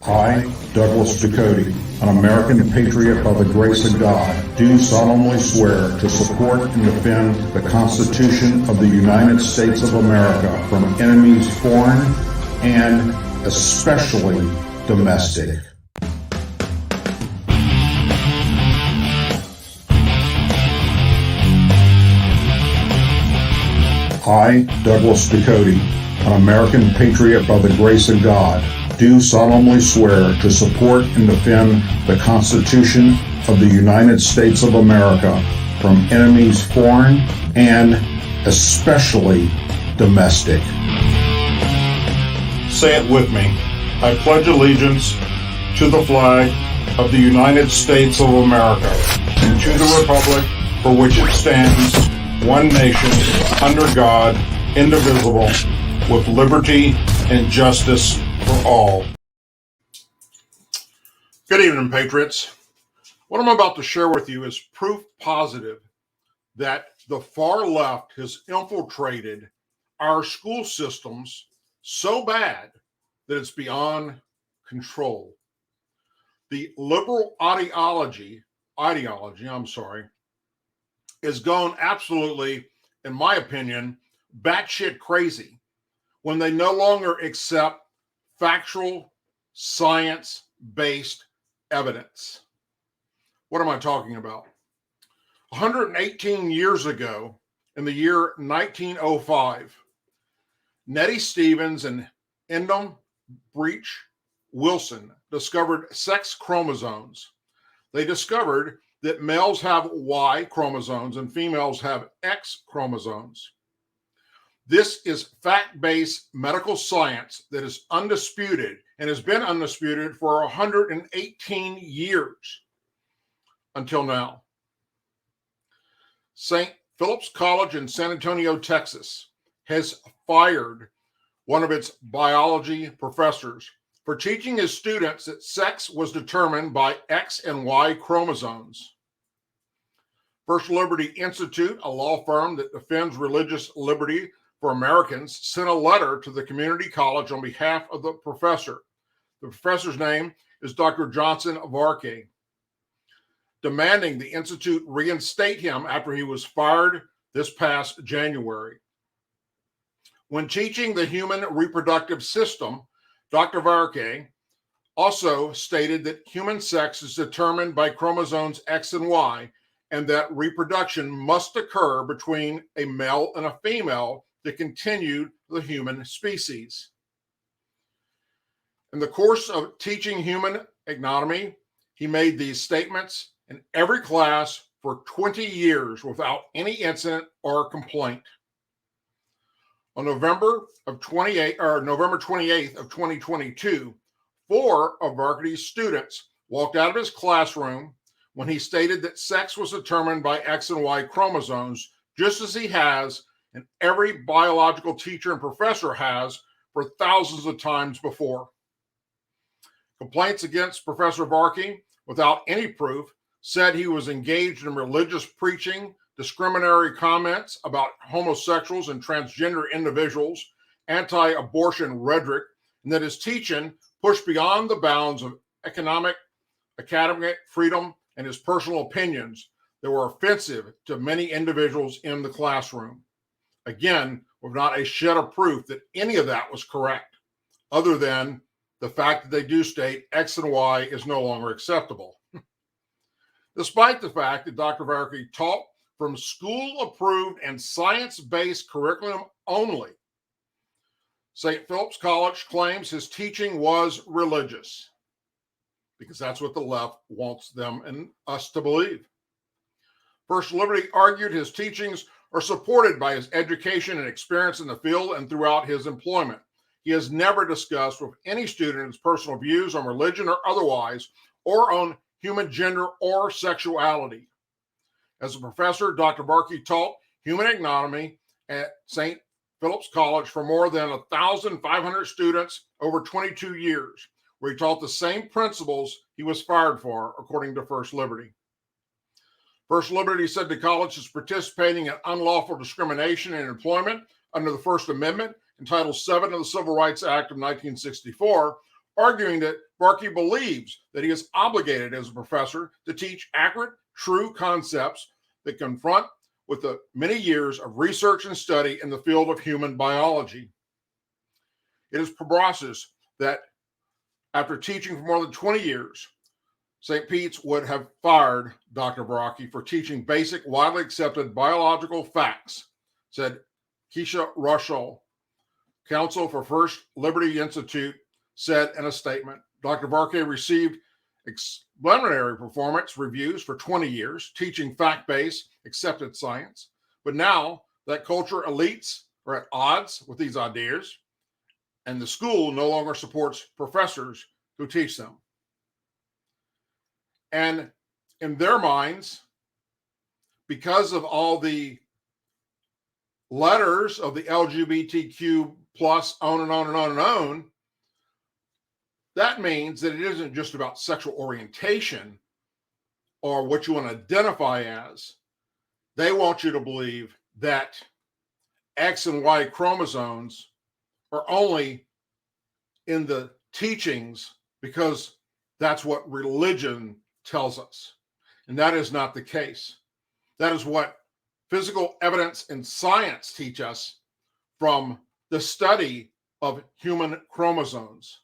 I, Douglas Ducote, an American patriot by the grace of God, do solemnly swear to support and defend the Constitution of the United States of America from enemies foreign and especially domestic. I, Douglas Ducote, an American patriot by the grace of God, do solemnly swear to support and defend the Constitution of the United States of America from enemies foreign and especially domestic. Say it with me. I pledge allegiance to the flag of the United States of America and to the republic for which it stands, one nation, under God, indivisible, with liberty and justice for all. Good evening, Patriots. What I'm about to share with you is proof positive that the far left has infiltrated our school systems so bad that it's beyond control. The liberal ideology, is gone absolutely, in my opinion, batshit crazy when they no longer accept factual, science-based evidence. What am I talking about? 118 years ago, in the year 1905, Nettie Stevens and Edmund Breach Wilson discovered sex chromosomes. They discovered that males have Y chromosomes and females have X chromosomes. This is fact-based medical science that is undisputed and has been undisputed for 118 years until now. St. Philip's College in San Antonio, Texas, has fired one of its biology professors for teaching his students that sex was determined by X and Y chromosomes. First Liberty Institute, a law firm that defends religious liberty for Americans, sent a letter to the community college on behalf of the professor. The professor's name is Dr. Johnson Varkey, demanding the Institute reinstate him after he was fired this past January. When teaching the human reproductive system, Dr. Varkey also stated that human sex is determined by chromosomes X and Y, and that reproduction must occur between a male and a female to continue the human species. In the course of teaching human anatomy, he made these statements in every class for 20 years without any incident or complaint. On November 28th of 2022, 4 of Varkey's students walked out of his classroom when he stated that sex was determined by X and Y chromosomes, just as he has and every biological teacher and professor has for thousands of times before. Complaints against Professor Varkey, without any proof, said he was engaged in religious preaching, discriminatory comments about homosexuals and transgender individuals, anti-abortion rhetoric, and that his teaching pushed beyond the bounds of academic freedom and his personal opinions that were offensive to many individuals in the classroom. Again, with not a shred of proof that any of that was correct, other than the fact that they do state X and Y is no longer acceptable. Despite the fact that Dr. Varkey taught from school-approved and science-based curriculum only, St. Philip's College claims his teaching was religious, because that's what the left wants them and us to believe. First Liberty argued his teachings are supported by his education and experience in the field and throughout his employment. He has never discussed with any student his personal views on religion or otherwise, or on human gender or sexuality. As a professor, Dr. Varkey taught human anatomy at St. Philip's College for more than 1,500 students over 22 years, where he taught the same principles he was fired for, according to First Liberty. First Liberty said the college is participating in unlawful discrimination in employment under the First Amendment and Title VII of the Civil Rights Act of 1964, arguing that Barkey believes that he is obligated as a professor to teach accurate, true concepts that confront with the many years of research and study in the field of human biology. It is proboscis that, after teaching for more than 20 years, St. Pete's would have fired Dr. Barkey for teaching basic, widely accepted biological facts, said Keisha Russell, counsel for First Liberty Institute, said in a statement. Dr. Barkey received exemplary performance reviews for 20 years, teaching fact-based, accepted science. But now that culture elites are at odds with these ideas, and the school no longer supports professors who teach them. And in their minds, because of all the letters of the LGBTQ plus on and on and on and on, that means that it isn't just about sexual orientation or what you want to identify as. They want you to believe that X and Y chromosomes are only in the teachings because that's what religion tells us. And that is not the case. That is what physical evidence and science teach us from the study of human chromosomes.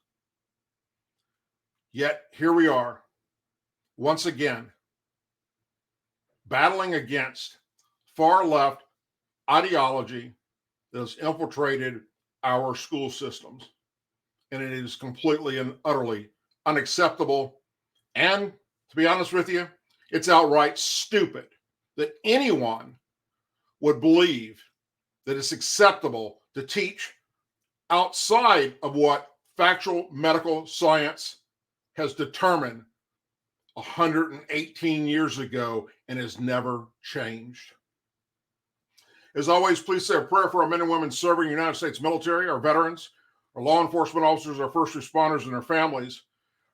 Yet here we are, once again, battling against far left ideology that has infiltrated our school systems. And it is completely and utterly unacceptable. And to be honest with you, it's outright stupid that anyone would believe that it's acceptable to teach outside of what factual medical science has determined 118 years ago and has never changed. As always, please say a prayer for our men and women serving the United States military, our veterans, our law enforcement officers, our first responders, and their families,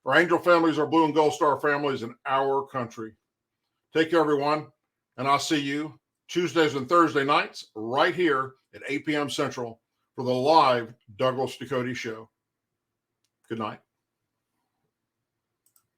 our angel families, our blue and gold star families, in our country. Take care, everyone, and I'll see you Tuesdays and Thursday nights right here at 8 p.m. Central for the live Douglas Ducote Show. Good night.